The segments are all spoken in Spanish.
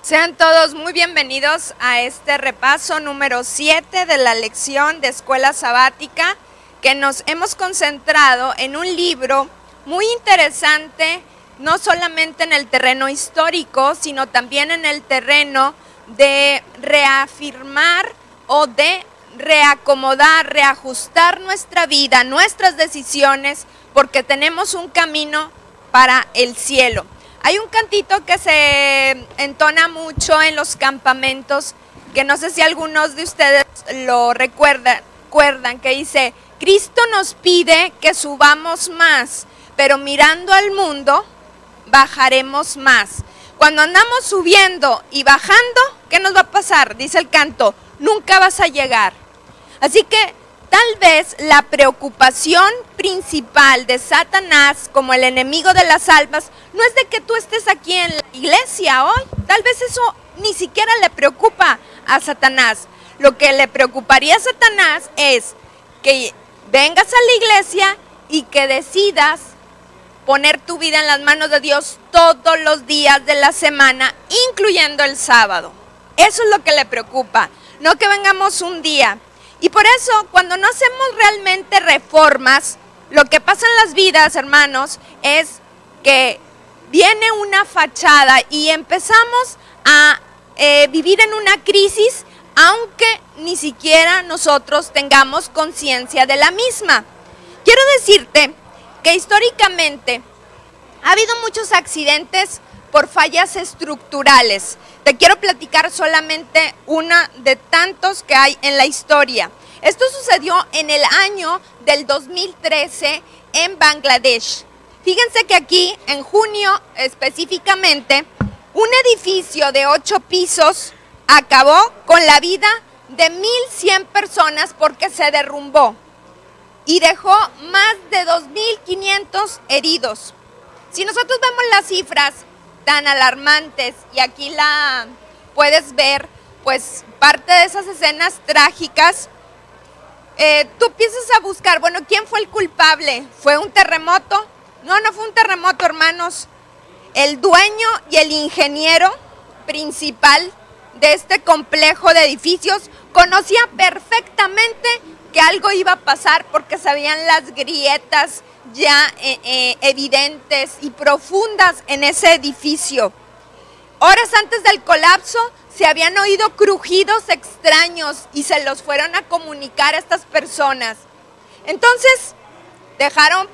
Sean todos muy bienvenidos a este repaso número 7 de la lección de Escuela Sabática, que nos hemos concentrado en un libro muy interesante, no solamente en el terreno histórico, sino también en el terreno de reafirmar o de reacomodar, reajustar nuestra vida, nuestras decisiones, porque tenemos un camino para el cielo. Hay un cantito que se entona mucho en los campamentos, que no sé si algunos de ustedes lo recuerdan, que dice: Cristo nos pide que subamos más, pero mirando al mundo, bajaremos más. Cuando andamos subiendo y bajando, ¿qué nos va a pasar? Dice el canto: nunca vas a llegar. Así que tal vez la preocupación principal de Satanás como el enemigo de las almas no es de que tú estés aquí en la iglesia hoy. Tal vez eso ni siquiera le preocupa a Satanás. Lo que le preocuparía a Satanás es que vengas a la iglesia y que decidas poner tu vida en las manos de Dios todos los días de la semana, incluyendo el sábado. Eso es lo que le preocupa, no que vengamos un día. Y por eso, cuando no hacemos realmente reformas, lo que pasa en las vidas, hermanos, es que viene una fachada y empezamos a vivir en una crisis, aunque ni siquiera nosotros tengamos conciencia de la misma. Quiero decirte que históricamente ha habido muchos accidentes por fallas estructurales. Te quiero platicar solamente una de tantos que hay en la historia. Esto sucedió en el año del 2013 en Bangladesh. Fíjense que aquí, en junio específicamente, un edificio de 8 pisos acabó con la vida de 1,100 personas porque se derrumbó y dejó más de 2,500 heridos. Si nosotros vemos las cifras tan alarmantes, y aquí la puedes ver, pues parte de esas escenas trágicas, tú empiezas a buscar, bueno, ¿quién fue el culpable? ¿Fue un terremoto? No, no fue un terremoto, hermanos. El dueño y el ingeniero principal de este complejo de edificios conocía perfectamente que algo iba a pasar porque sabían las grietas ya evidentes y profundas en ese edificio. Horas antes del colapso se habían oído crujidos extraños y se los fueron a comunicar a estas personas. Entonces dejaron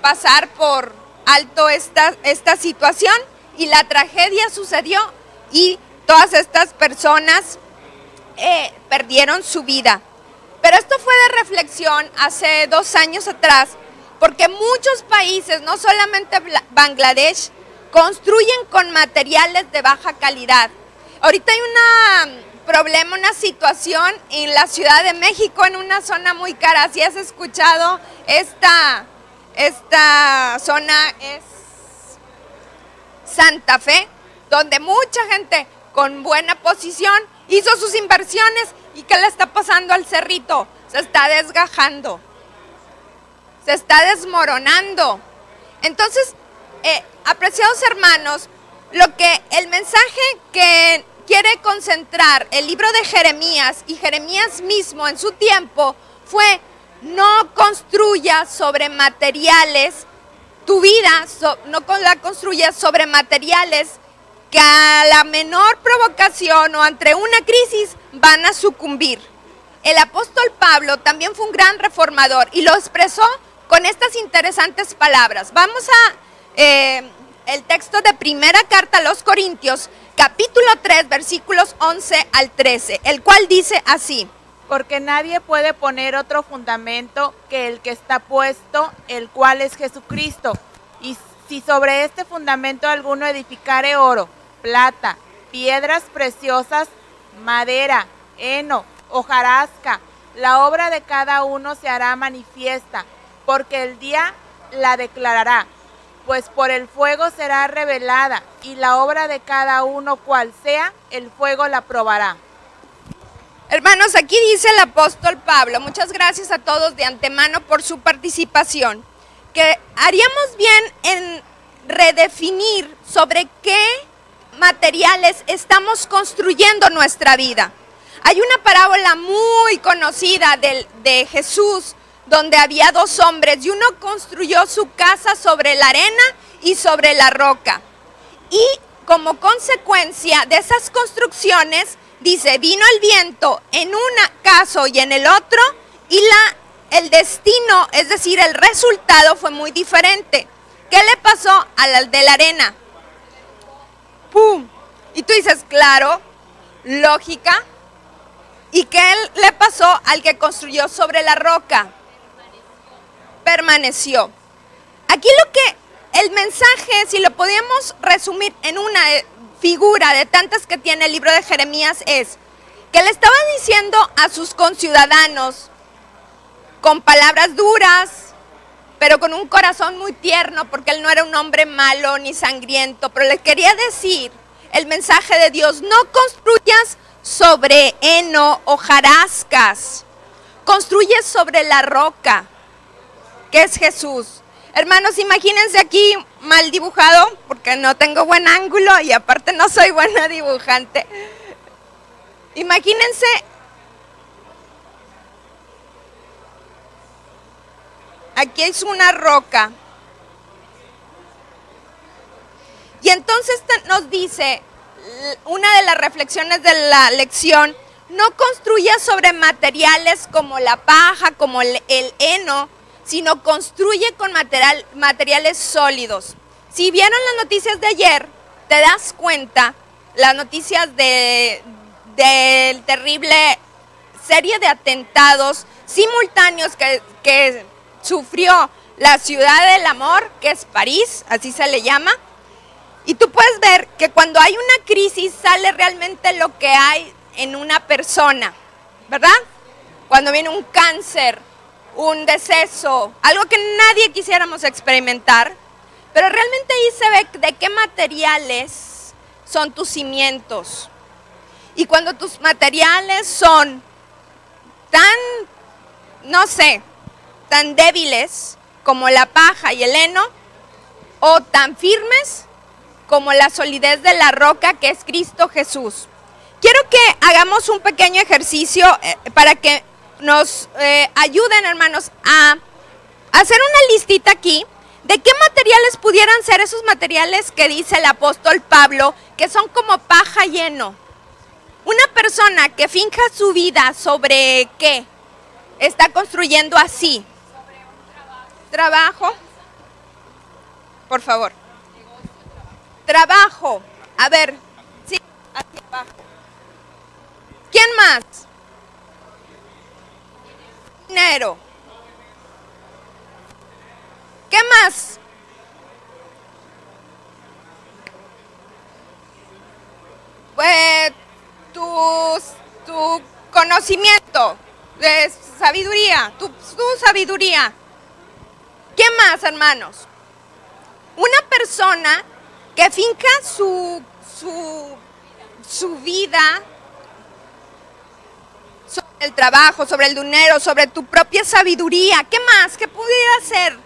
pasar por alto esta situación y la tragedia sucedió y todas estas personas perdieron su vida. Pero esto fue de reflexión hace 2 años atrás, porque muchos países, no solamente Bangladesh, construyen con materiales de baja calidad. Ahorita hay un problema, una situación en la Ciudad de México, en una zona muy cara. Si has escuchado, esta zona es Santa Fe, donde mucha gente con buena posición hizo sus inversiones. ¿Y qué le está pasando al cerrito? Se está desgajando, se está desmoronando. Entonces, apreciados hermanos, el mensaje que quiere concentrar el libro de Jeremías y Jeremías mismo en su tiempo fue: no construyas sobre materiales tu vida, no la construyas sobre materiales que a la menor provocación o ante una crisis van a sucumbir. El apóstol Pablo también fue un gran reformador y lo expresó con estas interesantes palabras. Vamos a el texto de primera carta a los Corintios, capítulo 3, versículos 11 al 13, el cual dice así: porque nadie puede poner otro fundamento que el que está puesto, el cual es Jesucristo. Y si sobre este fundamento alguno edificare oro, plata, piedras preciosas, madera, heno, hojarasca, la obra de cada uno se hará manifiesta, porque el día la declarará, pues por el fuego será revelada, y la obra de cada uno cual sea, el fuego la probará. Hermanos, aquí dice el apóstol Pablo, muchas gracias a todos de antemano por su participación, que haríamos bien en redefinir sobre qué materiales estamos construyendo nuestra vida. Hay una parábola muy conocida de Jesús, donde había dos hombres y uno construyó su casa sobre la arena y sobre la roca. Y como consecuencia de esas construcciones, dice, vino el viento en un caso y en el otro, y el destino, es decir, el resultado fue muy diferente. ¿Qué le pasó al de la arena? ¡Pum! Y tú dices, claro, lógica. ¿Y qué le pasó al que construyó sobre la roca? Permaneció. Aquí el mensaje, si lo podíamos resumir en una figura de tantas que tiene el libro de Jeremías, es que le estaba diciendo a sus conciudadanos, con palabras duras, pero con un corazón muy tierno, porque él no era un hombre malo ni sangriento, pero le quería decir el mensaje de Dios: no construyas sobre heno, hojarascas, construye sobre la roca, que es Jesús. Hermanos, imagínense aquí mal dibujado, porque no tengo buen ángulo y aparte no soy buena dibujante. Imagínense aquí es una roca. Y entonces nos dice una de las reflexiones de la lección: no construya sobre materiales como la paja, como el heno, sino construye con materiales sólidos. Si vieron las noticias de ayer, te das cuenta, las noticias del terrible serie de atentados simultáneos que sufrió la ciudad del amor, que es París, así se le llama. Y tú puedes ver que cuando hay una crisis sale realmente lo que hay en una persona, ¿verdad? Cuando viene un cáncer, un deceso, algo que nadie quisiéramos experimentar, pero realmente ahí se ve de qué materiales son tus cimientos. Y cuando tus materiales son tan, no sé, tan débiles como la paja y el heno, o tan firmes como la solidez de la roca, que es Cristo Jesús. Quiero que hagamos un pequeño ejercicio para que nos ayuden, hermanos, a hacer una listita aquí de qué materiales pudieran ser esos materiales que dice el apóstol Pablo, que son como paja y heno. Una persona que finja su vida sobre ¿qué? Está construyendo así. Sobre un Trabajo. Por favor. Trabajo. A ver, sí, hacia abajo. ¿Quién más? Dinero. ¿Qué más? Pues tu conocimiento, de sabiduría, tu sabiduría. ¿Qué más, hermanos? Una persona que finca su vida sobre el trabajo, sobre el dinero, sobre tu propia sabiduría. ¿Qué más? ¿Qué pudiera ser?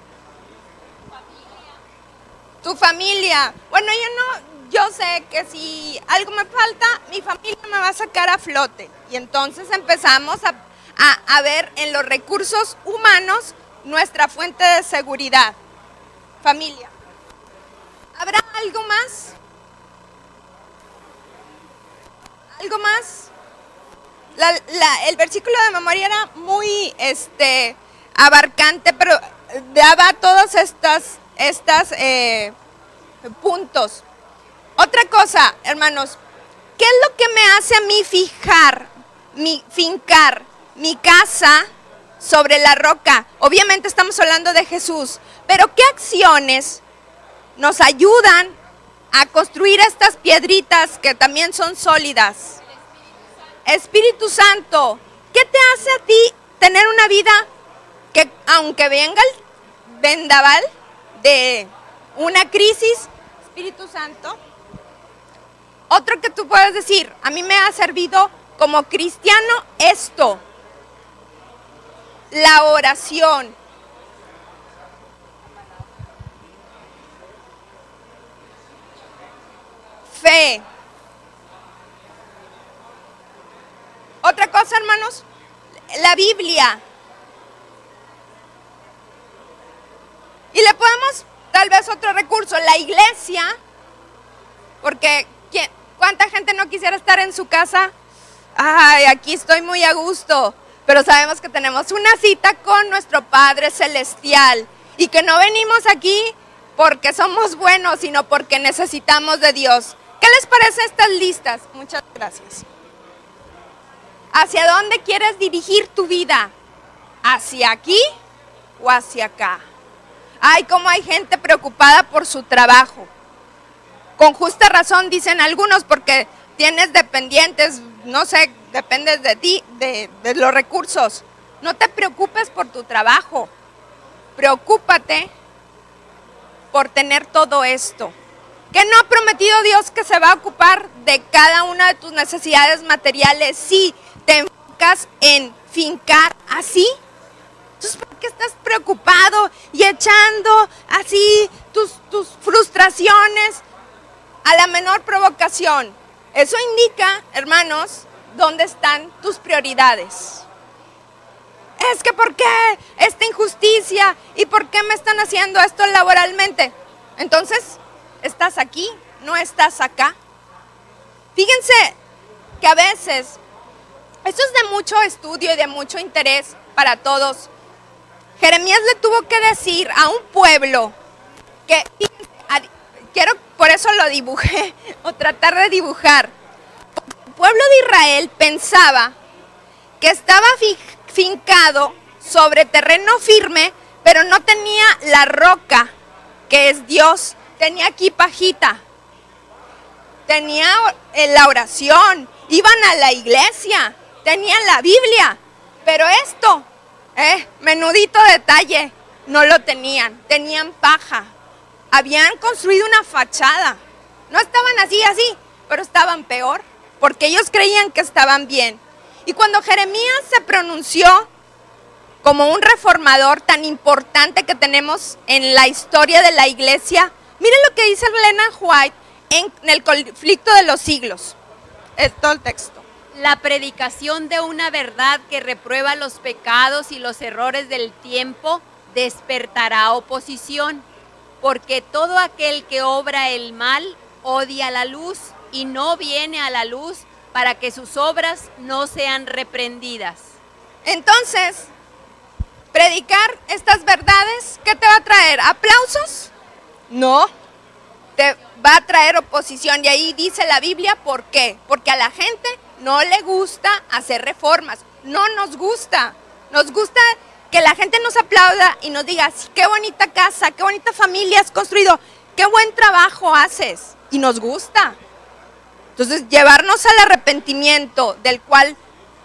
Tu familia. Bueno, yo sé que si algo me falta, mi familia me va a sacar a flote. Y entonces empezamos a ver en los recursos humanos nuestra fuente de seguridad. Familia. ¿Habrá algo más? ¿Algo más? El versículo de memoria era muy abarcante, pero daba todos estos puntos. Otra cosa, hermanos, ¿qué es lo que me hace a mí fincar mi casa sobre la roca? Obviamente estamos hablando de Jesús, pero ¿qué acciones nos ayudan a construir estas piedritas que también son sólidas? Espíritu Santo, ¿qué te hace a ti tener una vida que, aunque venga el vendaval de una crisis, Espíritu Santo? Otro que tú puedes decir, a mí me ha servido como cristiano esto, la oración. Fe, cosa, hermanos? La Biblia. Y le podemos, tal vez otro recurso, la iglesia, porque ¿cuánta gente no quisiera estar en su casa? Ay, aquí estoy muy a gusto, pero sabemos que tenemos una cita con nuestro Padre Celestial y que no venimos aquí porque somos buenos, sino porque necesitamos de Dios. ¿Qué les parece estas listas? Muchas gracias. ¿Hacia dónde quieres dirigir tu vida? ¿Hacia aquí o hacia acá? Ay, cómo hay gente preocupada por su trabajo. Con justa razón dicen algunos, porque tienes dependientes, no sé, dependes de ti, de los recursos. No te preocupes por tu trabajo. Preocúpate por tener todo esto. ¿Qué no ha prometido Dios que se va a ocupar de cada una de tus necesidades materiales si te enfocas en fincar así? Entonces, ¿por qué estás preocupado y echando así tus frustraciones a la menor provocación? Eso indica, hermanos, dónde están tus prioridades. Es que ¿por qué esta injusticia? ¿Y por qué me están haciendo esto laboralmente? Entonces, ¿estás aquí? ¿No estás acá? Fíjense que a veces, esto es de mucho estudio y de mucho interés para todos. Jeremías le tuvo que decir a un pueblo que, por eso lo dibujé, o tratar de dibujar. El pueblo de Israel pensaba que estaba fincado sobre terreno firme, pero no tenía la roca, que es Dios. Tenía aquí pajita, tenía la oración, iban a la iglesia, tenían la Biblia, pero esto, menudito detalle, no lo tenían, tenían paja. Habían construido una fachada, no estaban así, pero estaban peor, porque ellos creían que estaban bien. Y cuando Jeremías se pronunció como un reformador tan importante que tenemos en la historia de la iglesia, miren lo que dice Elena White en El conflicto de los siglos. Es todo el texto. La predicación de una verdad que reprueba los pecados y los errores del tiempo despertará oposición, porque todo aquel que obra el mal odia la luz y no viene a la luz para que sus obras no sean reprendidas. Entonces, predicar estas verdades, ¿qué te va a traer? ¿Aplausos? No, te va a traer oposición. Y ahí dice la Biblia, ¿por qué? Porque a la gente no le gusta hacer reformas, no nos gusta. Nos gusta que la gente nos aplauda y nos diga, qué bonita casa, qué bonita familia has construido, qué buen trabajo haces. Y nos gusta. Entonces, llevarnos al arrepentimiento del cual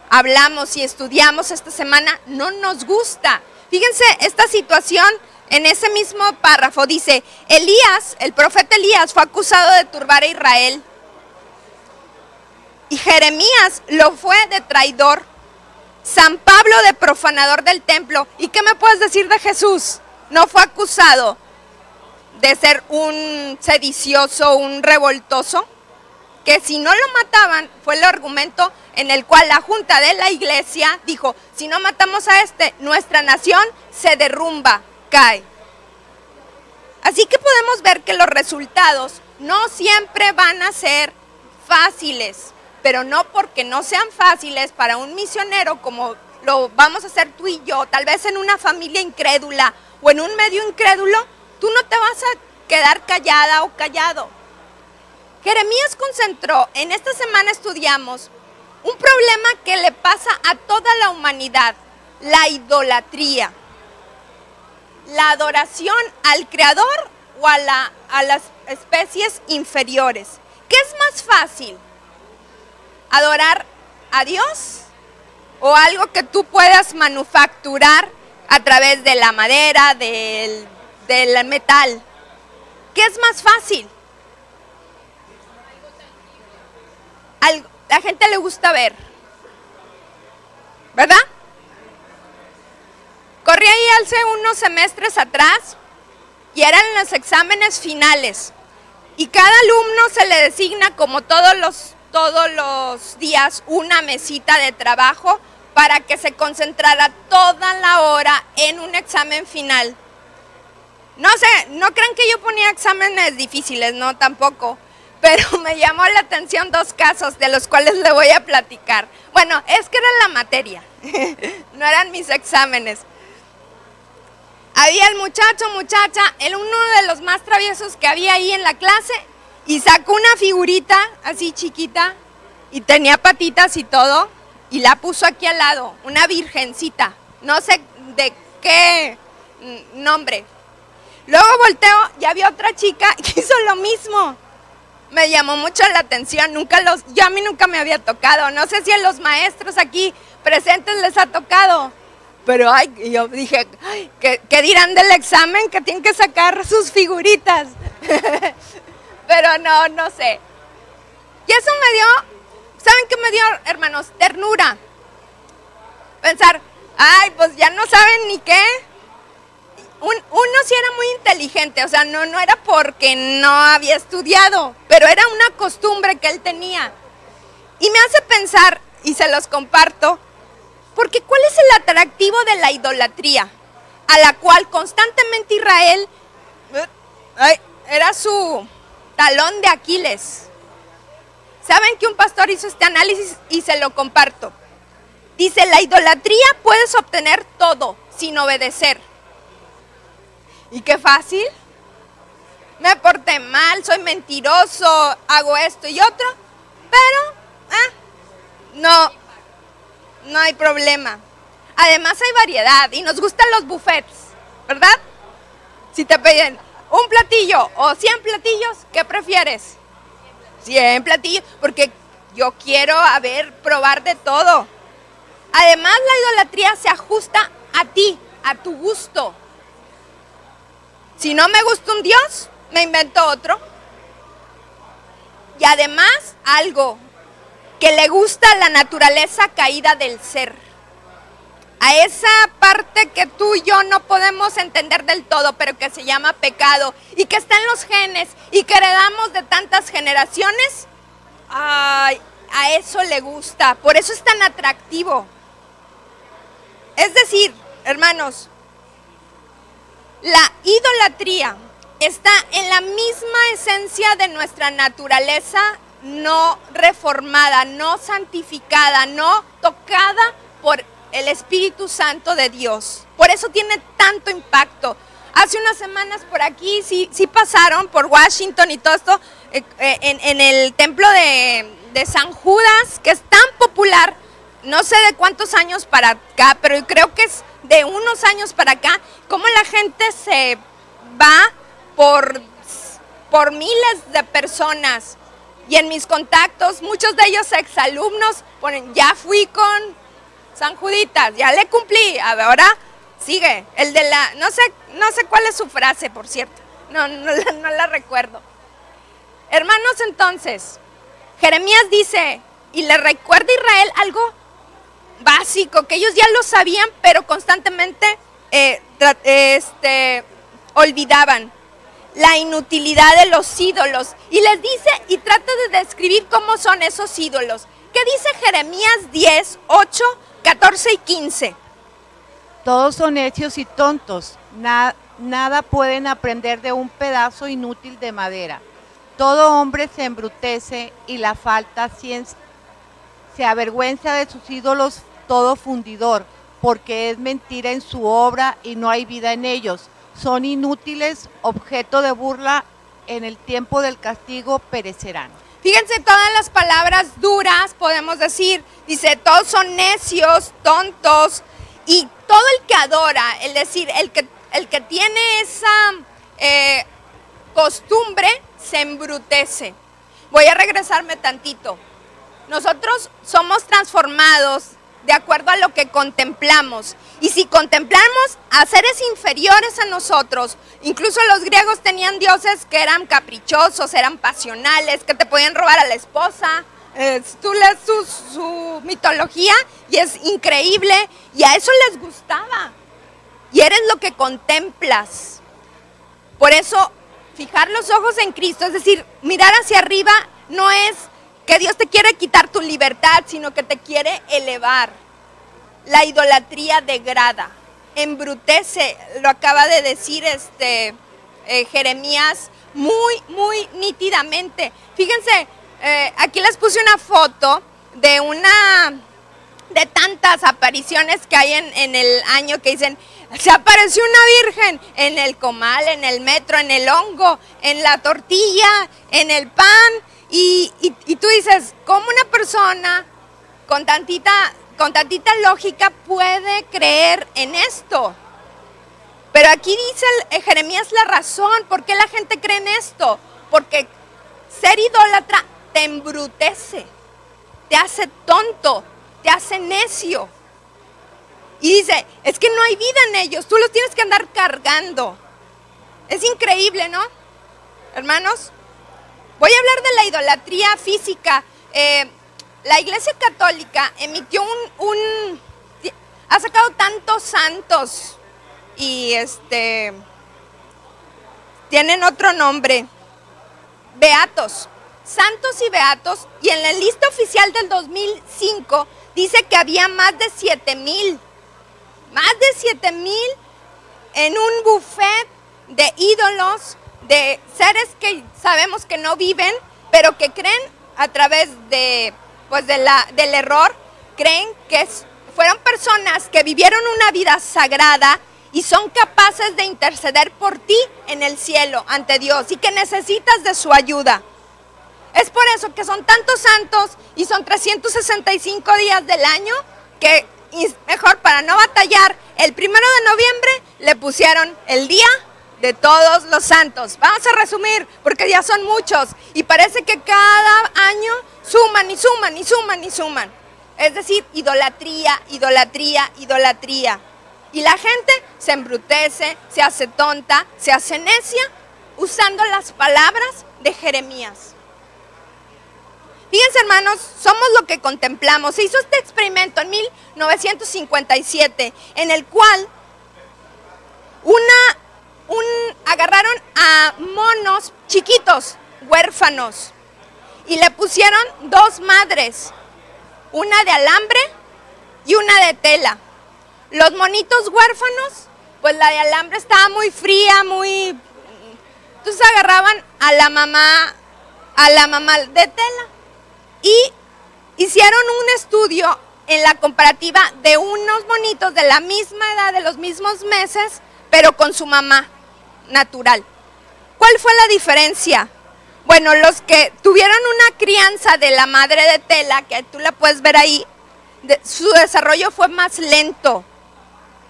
hablamos y estudiamos esta semana no nos gusta. Fíjense esta situación en ese mismo párrafo. Dice, Elías, el profeta Elías, fue acusado de turbar a Israel. Y Jeremías lo fue de traidor. San Pablo de profanador del templo. ¿Y qué me puedes decir de Jesús? No fue acusado de ser un sedicioso, un revoltoso. Que si no lo mataban, fue el argumento en el cual la junta de la iglesia dijo, si no matamos a nuestra nación se derrumba, cae. Así que podemos ver que los resultados no siempre van a ser fáciles, pero no porque no sean fáciles para un misionero como lo vamos a hacer tú y yo, tal vez en una familia incrédula o en un medio incrédulo, tú no te vas a quedar callada o callado. Jeremías concentró, en esta semana estudiamos un problema que le pasa a toda la humanidad, la idolatría, la adoración al Creador o a las especies inferiores. ¿Qué es más fácil? ¿Adorar a Dios o algo que tú puedas manufacturar a través de la madera, del metal? ¿Qué es más fácil? La gente le gusta ver, ¿verdad? Corrí ahí hace unos semestres atrás y eran los exámenes finales y cada alumno se le designa como todos los todos los días una mesita de trabajo para que se concentrara toda la hora en un examen final. No sé, no crean que yo ponía exámenes difíciles, no, tampoco. Pero me llamó la atención dos casos de los cuales le voy a platicar. Bueno, es que era la materia, no eran mis exámenes. Había el muchacho, muchacha, uno de los más traviesos que había ahí en la clase, y sacó una figurita así chiquita, y tenía patitas y todo, y la puso aquí al lado, una virgencita, no sé de qué nombre. Luego volteó y había otra chica que hizo lo mismo. Me llamó mucho la atención, a mí nunca me había tocado, no sé si a los maestros aquí presentes les ha tocado, pero yo dije, ¿qué dirán del examen? Que tienen que sacar sus figuritas, pero no sé. Y eso me dio, ¿saben qué me dio, hermanos? Ternura. Pensar, pues ya no saben ni qué. Uno sí era muy inteligente, o sea, no era porque no había estudiado, pero era una costumbre que él tenía. Y me hace pensar, y se los comparto, porque ¿cuál es el atractivo de la idolatría? A la cual constantemente Israel era su talón de Aquiles. ¿Saben que un pastor hizo este análisis y se lo comparto? Dice, la idolatría puedes obtener todo sin obedecer. ¿Y qué fácil? Me porté mal, soy mentiroso, hago esto y otro, pero no hay problema. Además hay variedad y nos gustan los buffets, ¿verdad? Si te piden un platillo o 100 platillos, ¿qué prefieres? 100 platillos, porque yo quiero probar de todo. Además la idolatría se ajusta a ti, a tu gusto. Si no me gusta un Dios, me invento otro. Y además, algo que le gusta a la naturaleza caída del ser. A esa parte que tú y yo no podemos entender del todo, pero que se llama pecado y que está en los genes y que heredamos de tantas generaciones, a eso le gusta. Por eso es tan atractivo. Es decir, hermanos, la idolatría está en la misma esencia de nuestra naturaleza no reformada, no santificada, no tocada por el Espíritu Santo de Dios. Por eso tiene tanto impacto. Hace unas semanas por aquí sí pasaron por Washington y todo esto, en el templo de San Judas, que es tan popular, no sé de cuántos años para acá, pero creo que es de unos años para acá, cómo la gente se va por miles de personas. Y en mis contactos, muchos de ellos exalumnos ponen, ya fui con San Juditas, ya le cumplí, ahora sigue. El de no sé cuál es su frase, por cierto, no la recuerdo. Hermanos, entonces, Jeremías dice, y le recuerda a Israel algo básico, que ellos ya lo sabían, pero constantemente olvidaban. La inutilidad de los ídolos. Y les dice, y trata de describir cómo son esos ídolos. ¿Qué dice Jeremías 10, 8, 14 y 15? Todos son necios y tontos, nada pueden aprender de un pedazo inútil de madera. Todo hombre se embrutece y la falta ciencia. Se avergüenza de sus ídolos todo fundidor, porque es mentira en su obra y no hay vida en ellos. Son inútiles, objeto de burla, en el tiempo del castigo perecerán. Fíjense todas las palabras duras, podemos decir, dice, todos son necios, tontos, y todo el que adora, es decir, el que tiene esa costumbre, se embrutece. Voy a regresarme tantito. Nosotros somos transformados de acuerdo a lo que contemplamos. Y si contemplamos a seres inferiores a nosotros, incluso los griegos tenían dioses que eran caprichosos, eran pasionales, que te podían robar a la esposa. Tú lees su mitología y es increíble, y a eso les gustaba. Y eres lo que contemplas. Por eso, fijar los ojos en Cristo, es decir, mirar hacia arriba, no es que Dios te quiere quitar tu libertad, sino que te quiere elevar. La idolatría degrada, embrutece, lo acaba de decir Jeremías muy nítidamente. Fíjense, aquí les puse una foto de tantas apariciones que hay en el año que dicen, se apareció una virgen en el comal, en el metro, en el hongo, en la tortilla, en el pan, y tú dices, ¿cómo una persona con tantita lógica puede creer en esto? Pero aquí dice Jeremías la razón, ¿por qué la gente cree en esto? Porque ser idólatra te embrutece, te hace tonto, te hace necio. Y dice, es que no hay vida en ellos, tú los tienes que andar cargando. Es increíble, ¿no? Hermanos, voy a hablar de la idolatría física. La Iglesia Católica emitió ha sacado tantos santos y tienen otro nombre, beatos, santos y beatos, y en la lista oficial del 2005 dice que había más de 7,000 en un buffet de ídolos, de seres que sabemos que no viven, pero que creen a través del error, creen que fueron personas que vivieron una vida sagrada y son capaces de interceder por ti en el cielo ante Dios y que necesitas de su ayuda. Es por eso que son tantos santos y son 365 días del año que mejor, para no batallar, el 1 de noviembre le pusieron el Día de Todos los Santos. Vamos a resumir porque ya son muchos y parece que cada año suman y suman y suman y suman. Es decir, idolatría, idolatría, idolatría. Y la gente se embrutece, se hace tonta, se hace necia usando las palabras de Jeremías. Fíjense, hermanos, somos lo que contemplamos. Se hizo este experimento en 1957, en el cual agarraron a monos chiquitos, huérfanos, y le pusieron dos madres, una de alambre y una de tela. Los monitos huérfanos, pues la de alambre estaba muy fría, entonces agarraban a la mamá de tela. Y hicieron un estudio en la comparativa de unos monitos de la misma edad, de los mismos meses, pero con su mamá natural. ¿Cuál fue la diferencia? Bueno, los que tuvieron una crianza de la madre de tela, que tú la puedes ver ahí, su desarrollo fue más lento.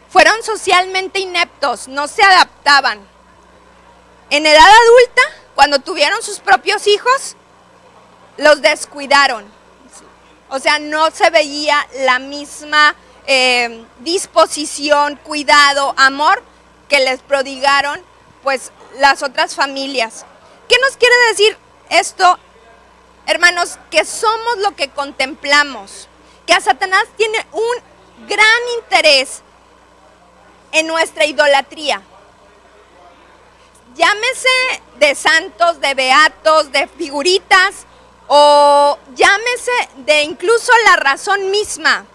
Fueron socialmente ineptos, no se adaptaban. En edad adulta, cuando tuvieron sus propios hijos, los descuidaron, o sea, no se veía la misma disposición, cuidado, amor que les prodigaron pues las otras familias. ¿Qué nos quiere decir esto, hermanos? Que somos lo que contemplamos, que a Satanás tiene un gran interés en nuestra idolatría. Llámese de santos, de beatos, de figuritas, o llámese de incluso la razón misma,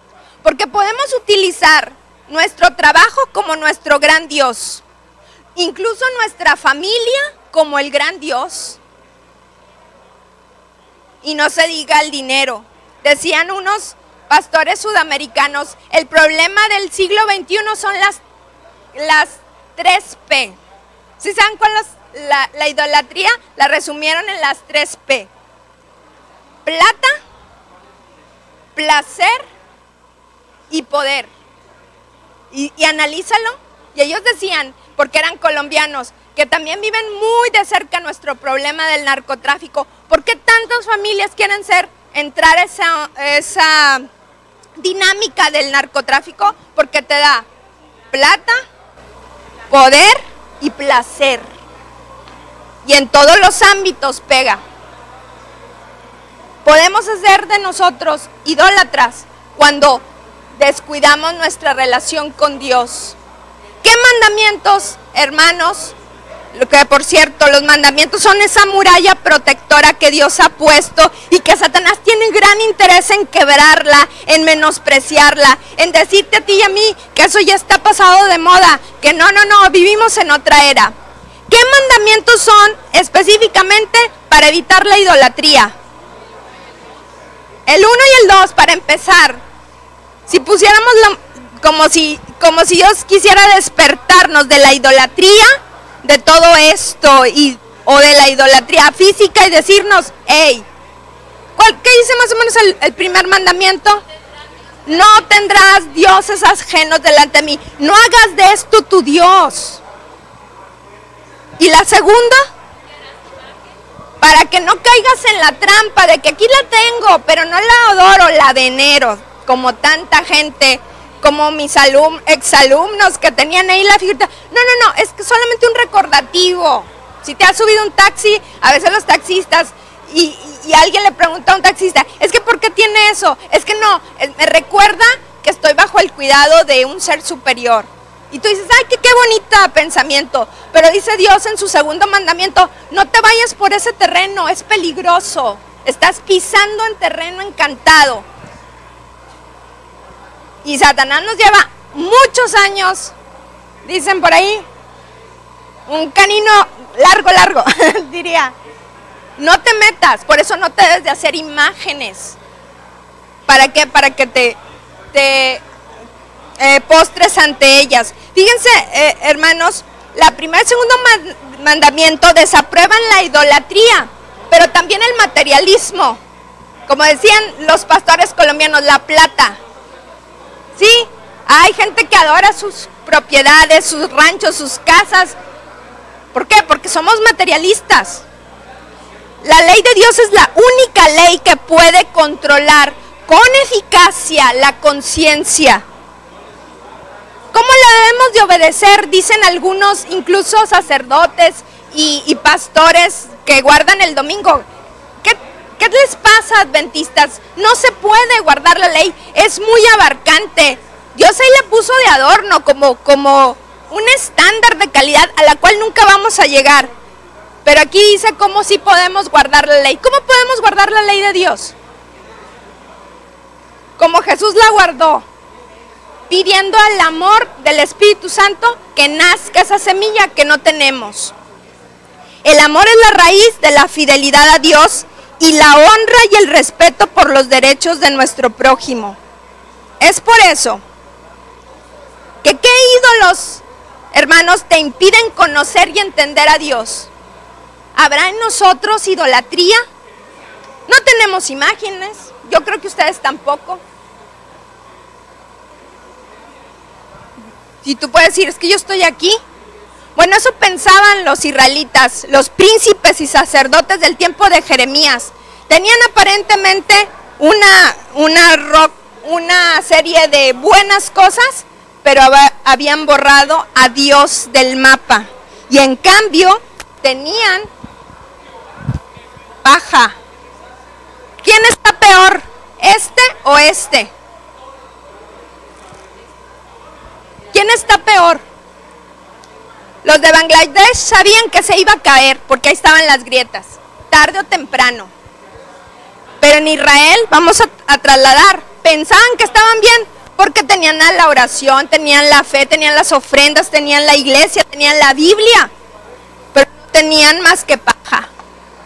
porque podemos utilizar nuestro trabajo como nuestro gran Dios, incluso nuestra familia como el gran Dios, y no se diga el dinero. Decían unos pastores sudamericanos, el problema del siglo XXI son las 3P. ¿Sí saben cuál es la idolatría? La resumieron en las 3P. Plata, placer y poder. Y analízalo. Y ellos decían, porque eran colombianos, que también viven muy de cerca nuestro problema del narcotráfico. ¿Por qué tantas familias quieren entrar esa dinámica del narcotráfico? Porque te da plata, poder y placer. Y en todos los ámbitos pega. Podemos hacer de nosotros idólatras cuando descuidamos nuestra relación con Dios. ¿Qué mandamientos, hermanos, Lo que, por cierto, los mandamientos son esa muralla protectora que Dios ha puesto y que Satanás tiene gran interés en quebrarla, en menospreciarla, en decirte a ti y a mí que eso ya está pasado de moda, que no, vivimos en otra era. ¿Qué mandamientos son específicamente para evitar la idolatría? El 1 y el 2, para empezar. Si pusiéramos como si Dios quisiera despertarnos de la idolatría, de todo esto, o de la idolatría física, y decirnos, hey, ¿qué dice más o menos el primer mandamiento? No tendrás dioses ajenos delante de mí, no hagas de esto tu Dios. ¿Y la segunda? Para que no caigas en la trampa de que aquí la tengo, pero no la adoro, la venero, como tanta gente, como mis exalumnos que tenían ahí la figurita. No, es que solamente un recordativo. Si te has subido un taxi, a veces los taxistas, y alguien le pregunta a un taxista, es que ¿por qué tiene eso? Es que no, me recuerda que estoy bajo el cuidado de un ser superior. Y tú dices, ay, qué bonito pensamiento. Pero dice Dios en su segundo mandamiento, no te vayas por ese terreno, es peligroso. Estás pisando en terreno encantado. Y Satanás nos lleva muchos años, dicen por ahí, un camino largo, diría. No te metas, por eso no te debes de hacer imágenes. ¿Para qué? Para que te postres ante ellas. Fíjense, hermanos, el segundo mandamiento desaprueban la idolatría, pero también el materialismo. Como decían los pastores colombianos, la plata. Sí, hay gente que adora sus propiedades, sus ranchos, sus casas. ¿Por qué? Porque somos materialistas. La ley de Dios es la única ley que puede controlar con eficacia la conciencia. ¿Cómo la debemos de obedecer? Dicen algunos, incluso sacerdotes y pastores que guardan el domingo. ¿Qué les pasa, adventistas? No se puede guardar la ley, es muy abarcante. Dios ahí la puso de adorno, como un estándar de calidad a la cual nunca vamos a llegar. Pero aquí dice cómo sí podemos guardar la ley. ¿Cómo podemos guardar la ley de Dios? Como Jesús la guardó, pidiendo al amor del Espíritu Santo que nazca esa semilla que no tenemos. El amor es la raíz de la fidelidad a Dios y la honra y el respeto por los derechos de nuestro prójimo. Es por eso que ¿qué ídolos, hermanos, te impiden conocer y entender a Dios? ¿Habrá en nosotros idolatría? No tenemos imágenes, yo creo que ustedes tampoco. Si tú puedes decir, es que yo estoy aquí. Bueno, eso pensaban los israelitas, los príncipes y sacerdotes del tiempo de Jeremías. Tenían aparentemente una serie de buenas cosas, pero habían borrado a Dios del mapa. Y en cambio, tenían paja. ¿Quién está peor? ¿Este o este? ¿Quién está peor? Los de Bangladesh sabían que se iba a caer porque ahí estaban las grietas, tarde o temprano. Pero en Israel, vamos a trasladar, pensaban que estaban bien porque tenían la oración, tenían la fe, tenían las ofrendas, tenían la iglesia, tenían la Biblia, pero no tenían más que paja.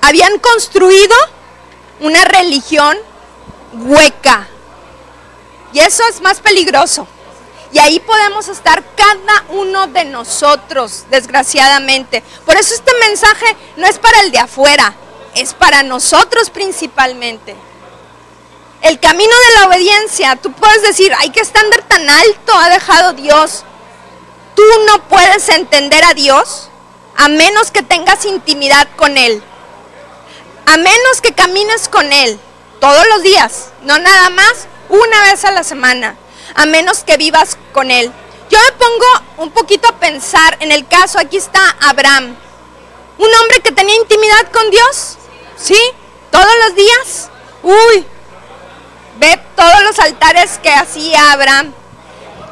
Habían construido una religión hueca y eso es más peligroso. Y ahí podemos estar cada uno de nosotros, desgraciadamente. Por eso este mensaje no es para el de afuera, es para nosotros principalmente. El camino de la obediencia, tú puedes decir, ay, qué estándar tan alto ha dejado Dios. Tú no puedes entender a Dios a menos que tengas intimidad con Él. A menos que camines con Él todos los días, no nada más una vez a la semana. A menos que vivas con Él. Yo me pongo un poquito a pensar en el caso, aquí está Abraham, un hombre que tenía intimidad con Dios, ¿sí? Todos los días, ve todos los altares que hacía Abraham.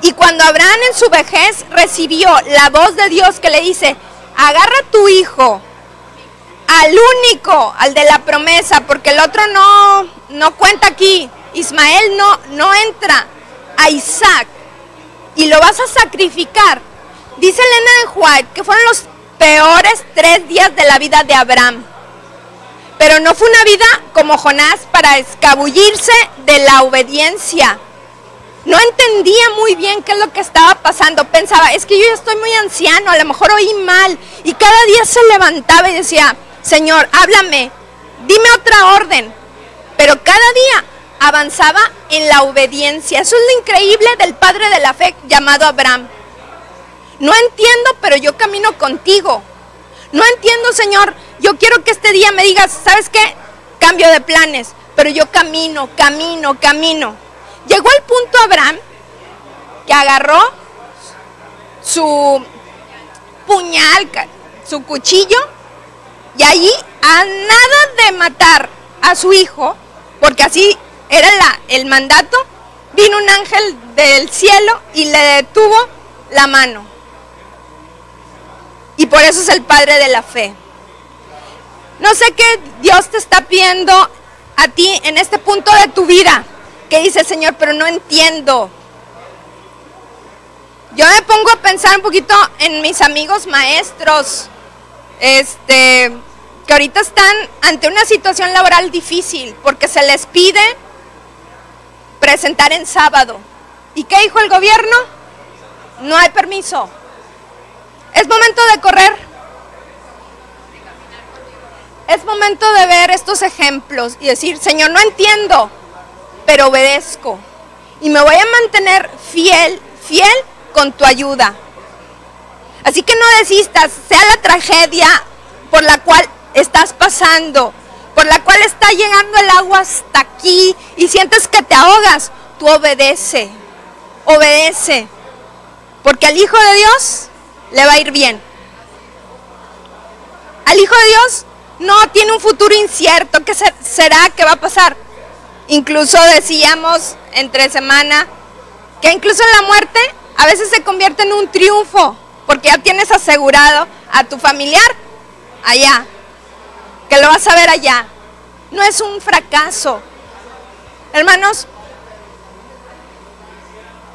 Y cuando Abraham en su vejez recibió la voz de Dios que le dice, agarra a tu hijo, al único, al de la promesa, porque el otro no cuenta aquí, Ismael no entra, a Isaac, y lo vas a sacrificar. Dice Elena de White que fueron los peores 3 días de la vida de Abraham, pero no fue una vida como Jonás para escabullirse de la obediencia. No entendía muy bien qué es lo que estaba pasando, pensaba, es que yo ya estoy muy anciano, a lo mejor oí mal, y cada día se levantaba y decía, Señor, háblame, dime otra orden, pero cada día avanzaba en la obediencia. Eso es lo increíble del padre de la fe llamado Abraham. No entiendo, pero yo camino contigo. No entiendo, Señor, yo quiero que este día me digas, ¿sabes qué? Cambio de planes, pero yo camino. Llegó al punto Abraham que agarró su puñal, su cuchillo, y allí, a nada de matar a su hijo, porque así era el mandato, vino un ángel del cielo y le detuvo la mano. Y por eso es el padre de la fe. No sé qué Dios te está pidiendo a ti en este punto de tu vida, que dices, Señor, pero no entiendo. Yo me pongo a pensar un poquito en mis amigos maestros, que ahorita están ante una situación laboral difícil, porque se les pide presentar en sábado. ¿Y qué dijo el gobierno? No hay permiso. Es momento de correr. Es momento de ver estos ejemplos y decir, Señor, no entiendo, pero obedezco. Y me voy a mantener fiel con tu ayuda. Así que no desistas, sea la tragedia por la cual estás pasando, por la cual está llegando el agua hasta aquí y sientes que te ahogas, tú obedece, porque al Hijo de Dios le va a ir bien. Al Hijo de Dios no tiene un futuro incierto. ¿Qué será? ¿Qué va a pasar? Incluso decíamos entre semana que incluso en la muerte a veces se convierte en un triunfo, porque ya tienes asegurado a tu familiar allá, que lo vas a ver allá. No es un fracaso. Hermanos,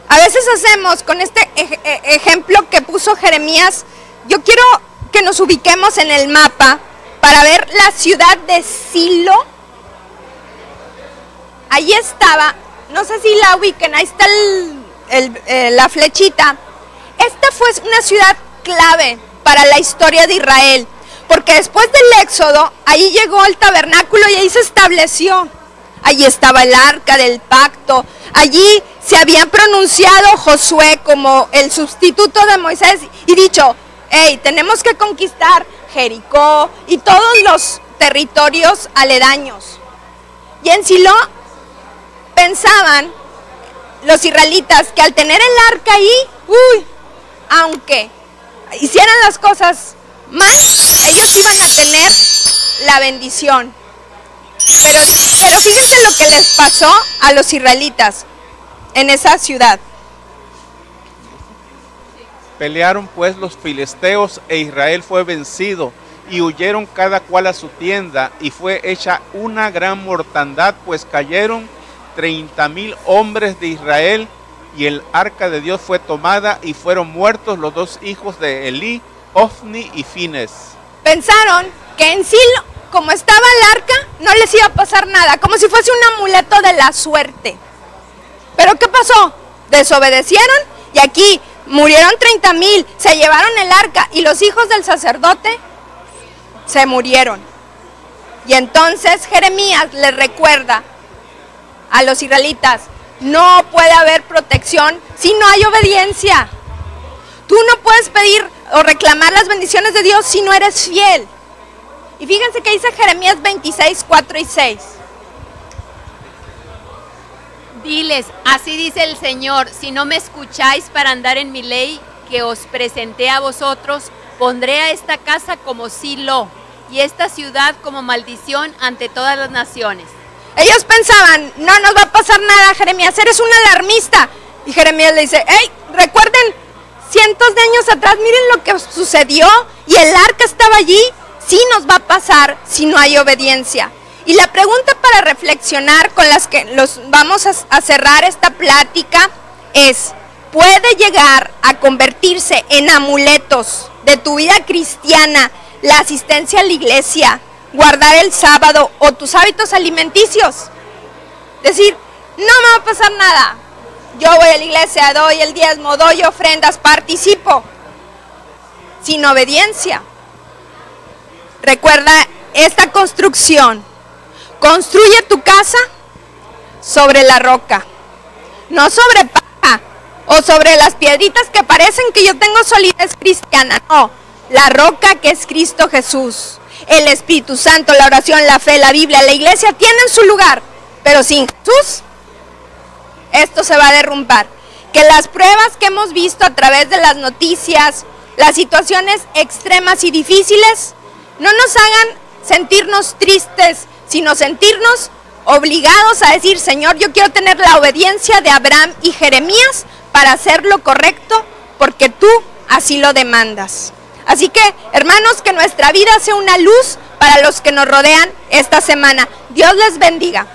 a veces hacemos con este ejemplo que puso Jeremías, yo quiero que nos ubiquemos en el mapa para ver la ciudad de Silo. Allí estaba, no sé si la ubiquen, ahí está la flechita. Esta fue una ciudad clave para la historia de Israel, porque después del éxodo, ahí llegó el tabernáculo y ahí se estableció. Allí estaba el arca del pacto, allí se había pronunciado Josué como el sustituto de Moisés y dicho, hey, tenemos que conquistar Jericó y todos los territorios aledaños. Y en Silo pensaban los israelitas que al tener el arca ahí, aunque hicieran las cosas mal, ellos iban a tener la bendición. Pero fíjense lo que les pasó a los israelitas en esa ciudad. Pelearon pues los filisteos e Israel fue vencido, y huyeron cada cual a su tienda, y fue hecha una gran mortandad, pues cayeron 30,000 hombres de Israel, y el arca de Dios fue tomada, y fueron muertos los 2 hijos de Elí, Ofni y Fines. Pensaron que en Silo, como estaba el arca, no les iba a pasar nada, como si fuese un amuleto de la suerte. ¿Pero qué pasó? Desobedecieron y aquí murieron 30,000, se llevaron el arca y los hijos del sacerdote se murieron. Y entonces Jeremías les recuerda a los israelitas, no puede haber protección si no hay obediencia. Tú no puedes pedir o reclamar las bendiciones de Dios si no eres fiel. Y fíjense que dice Jeremías 26, 4 y 6. Diles, así dice el Señor, si no me escucháis para andar en mi ley que os presenté a vosotros, pondré a esta casa como Silo y esta ciudad como maldición ante todas las naciones. Ellos pensaban, no nos va a pasar nada, Jeremías, eres un alarmista. Y Jeremías le dice, hey, recuerden, cientos de años atrás, miren lo que sucedió y el arca estaba allí, sí nos va a pasar si no hay obediencia. Y la pregunta para reflexionar con las que los vamos a cerrar esta plática es, ¿puede llegar a convertirse en amuletos de tu vida cristiana la asistencia a la iglesia, guardar el sábado o tus hábitos alimenticios? Decir, no me va a pasar nada, yo voy a la iglesia, doy el diezmo, doy ofrendas, participo, sin obediencia. Recuerda esta construcción, construye tu casa sobre la roca, no sobre paja o sobre las piedritas que parecen que yo tengo solidez cristiana, no, la roca que es Cristo Jesús, el Espíritu Santo, la oración, la fe, la Biblia, la iglesia tienen su lugar, pero sin Jesús, esto se va a derrumbar. Que las pruebas que hemos visto a través de las noticias, las situaciones extremas y difíciles, no nos hagan sentirnos tristes, sino sentirnos obligados a decir, Señor, yo quiero tener la obediencia de Abraham y Jeremías para hacer lo correcto, porque tú así lo demandas. Así que, hermanos, que nuestra vida sea una luz para los que nos rodean esta semana. Dios les bendiga.